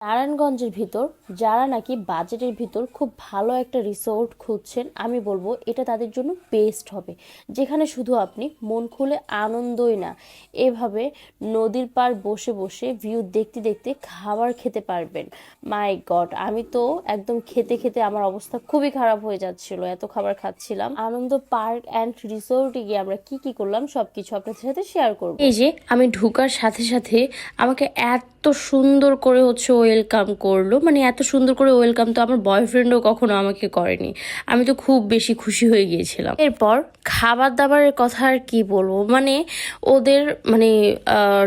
নারায়ণগঞ্জের ভিতর যারা নাকি বাজেটের ভিতর খুব ভালো একটা রিসোর্ট খুঁজছেন, আমি বলবো এটা তাদের জন্য বেস্ট হবে। যেখানে শুধু আপনি মন খুলে আনন্দই না, এভাবে নদীর পাড় বসে বসে ভিউ দেখতে দেখতে খাবার খেতে পারবেন। মাই গড, আমি তো একদম খেতে খেতে আমার অবস্থা খুবই খারাপ হয়ে যাচ্ছিল, এত খাবার খাচ্ছিলাম। আনন্দ পার্ক অ্যান্ড রিসোর্টে গিয়ে আমরা কি কি করলাম সবকিছু আপনাদের সাথে শেয়ার করবো। এই যে আমি ঢুকার সাথে সাথে আমাকে এত সুন্দর করে ওয়েলকাম করলো, মানে এত সুন্দর করে ওয়েলকাম তো আমার বয়ফ্রেন্ডও কখনো আমাকে করেনি। আমি তো খুব বেশি খুশি হয়ে গিয়েছিলাম। এরপর খাবার দাবারের কথা আর কি বলবো, মানে ওদের মানে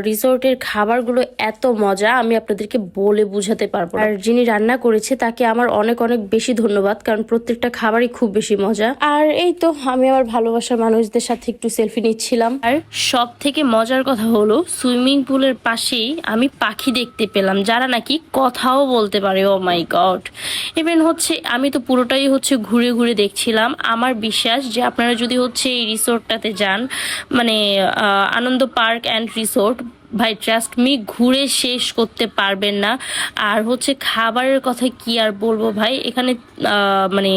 রিসোর্টের খাবারগুলো এত মজা আমি আপনাদেরকে বলে বুঝাতে পারবো না। আর যিনি রান্না করেছে তাকে আমার অনেক অনেক বেশি ধন্যবাদ, কারণ প্রত্যেকটা খাবারই খুব বেশি মজা। আর এই তো আমি আমার ভালোবাসার মানুষদের সাথে একটু সেলফি নিচ্ছিলাম। আর সব থেকে মজার কথা হলো সুইমিং পুলের পাশেই আমি পাখি দেখতে পেলাম যারা নাকি কথাও বলতে পারে। ও মাই গড। ইভেন আমি তো পুরোটাই ঘুরে ঘুরে দেখছিলাম। আমার বিশ্বাস যে আপনারা যদি এই রিসোর্টটাতে যান, মানে আনন্দ পার্ক অ্যান্ড রিসোর্ট, ভাই ট্রাস্ট মি, ঘুরে শেষ করতে পারবেন না। আর খাবারের কথা কি আর বলবো ভাই, এখানে মানে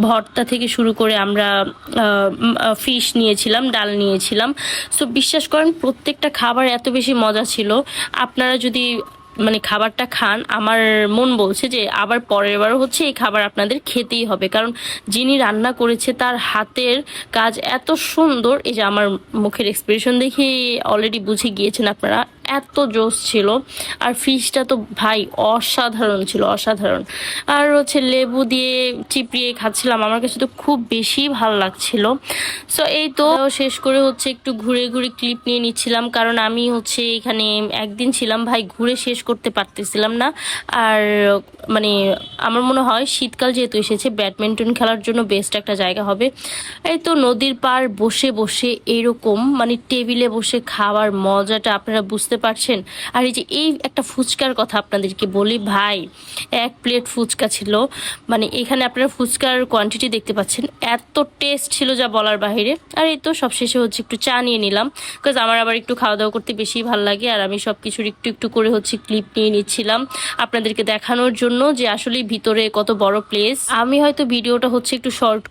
ভর্তা থেকে শুরু করে আমরা ফিশ নিয়েছিলাম, ডাল নিয়েছিলাম। সো বিশ্বাস করেন প্রত্যেকটা খাবার এত বেশি মজা ছিল। আপনারা যদি মানে খাবারটা খান, আমার মন বলছে যে আবার পরের বারও এই খাবার আপনাদের খেতেই হবে, কারণ যিনি রান্না করেছে তার হাতের কাজ এত সুন্দর। এই যে আমার মুখের এক্সপ্রেশন দেখে অলরেডি বুঝে গিয়েছেন আপনারা, এত জোস ছিল। আর ফিশটা তো ভাই অসাধারণ ছিল, অসাধারণ। আর লেবু দিয়ে চিপড়িয়ে খাচ্ছিলাম, আমার কাছে তো খুব বেশি ভালো লাগছিল। সো এই তো শেষ করে একটু ঘুরে ঘুরে ক্লিপ নিয়ে নিচ্ছিলাম, কারণ আমি এখানে একদিন ছিলাম ভাই, ঘুরে শেষ করতে পারতেছিলাম না। আর মানে আমার মনে হয় শীতকাল যেহেতু এসেছে, ব্যাডমিন্টন খেলার জন্য বেস্ট একটা জায়গা হবে। এই তো নদীর পাড় বসে বসে এরকম মানে টেবিলে বসে খাওয়ার মজাটা আপনারা বুঝতে পারছেন। আর এই একটা ফুচকার কথা আপনাদেরকে বলি ভাই, এক প্লেট ফুচকা ছিল, মানে এখানে আপনারা ফুচকার কোয়ান্টিটি দেখতে পাচ্ছেন, এত টেস্ট ছিল যা বলার বাইরে। আর এই তো সবশেষে একটু চা নিয়ে নিলাম, বিকজ আমার আবার একটু খাওয়া দাওয়া করতে বেশি ভালো লাগে। আর আমি সব কিছুর একটু একটু করে ক্লিপ নিয়ে নিচ্ছিলাম আপনাদেরকে দেখানোর জন্য যে আসলে ভিতরে কত বড় প্লেস। আমি হয়তো ভিডিওটা একটু শর্ট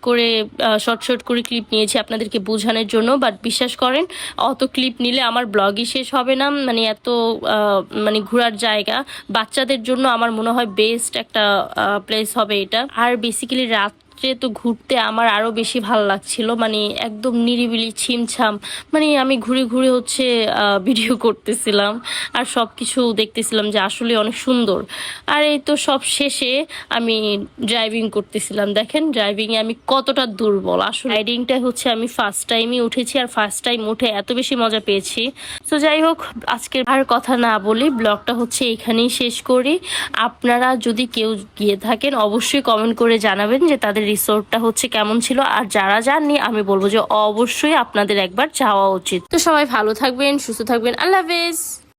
করে ক্লিপ নিয়েছি আপনাদেরকে বোঝানোর জন্য, বাট বিশ্বাস করেন অত ক্লিপ নিলে আমার ব্লগই শেষ হবে না। মানে এত মানে ঘোরার জায়গা বাচ্চাদের জন্য আমার মনে হয় বেস্ট একটা প্লেস হবে এটা। আর বেসিক্যালি রাত তো ঘুরতে আমার আরো বেশি ভালো লাগছিল, মানে একদম নিরিবিলি ছিমছাম, মানে আমি ঘুরে ঘুরে ভিডিও করতেছিলাম আর সবকিছু দেখতেছিলাম যে আসলে অনেক সুন্দর। আর এই তো সব শেষে আমি ড্রাইভিং করতেছিলাম, দেখেন ড্রাইভিং এ আমি কতটা দুর্বল। আসলে রাইডিংটা আমি ফার্স্ট টাইমই উঠেছি, আর ফার্স্ট টাইম উঠে এত বেশি মজা পেয়েছি। তো যাই হোক, আজকের আর কথা না বলি, ব্লগটা এখানেই শেষ করি। আপনারা যদি কেউ গিয়ে থাকেন অবশ্যই কমেন্ট করে জানাবেন যে তাদের রিসোর্টটা কেমন ছিল। আর যারা যাননি আমি বলবো যে অবশ্যই আপনাদের একবার যাওয়া উচিত। তো সবাই ভালো থাকবেন, সুস্থ থাকবেন, আল্লাহ হাফেজ।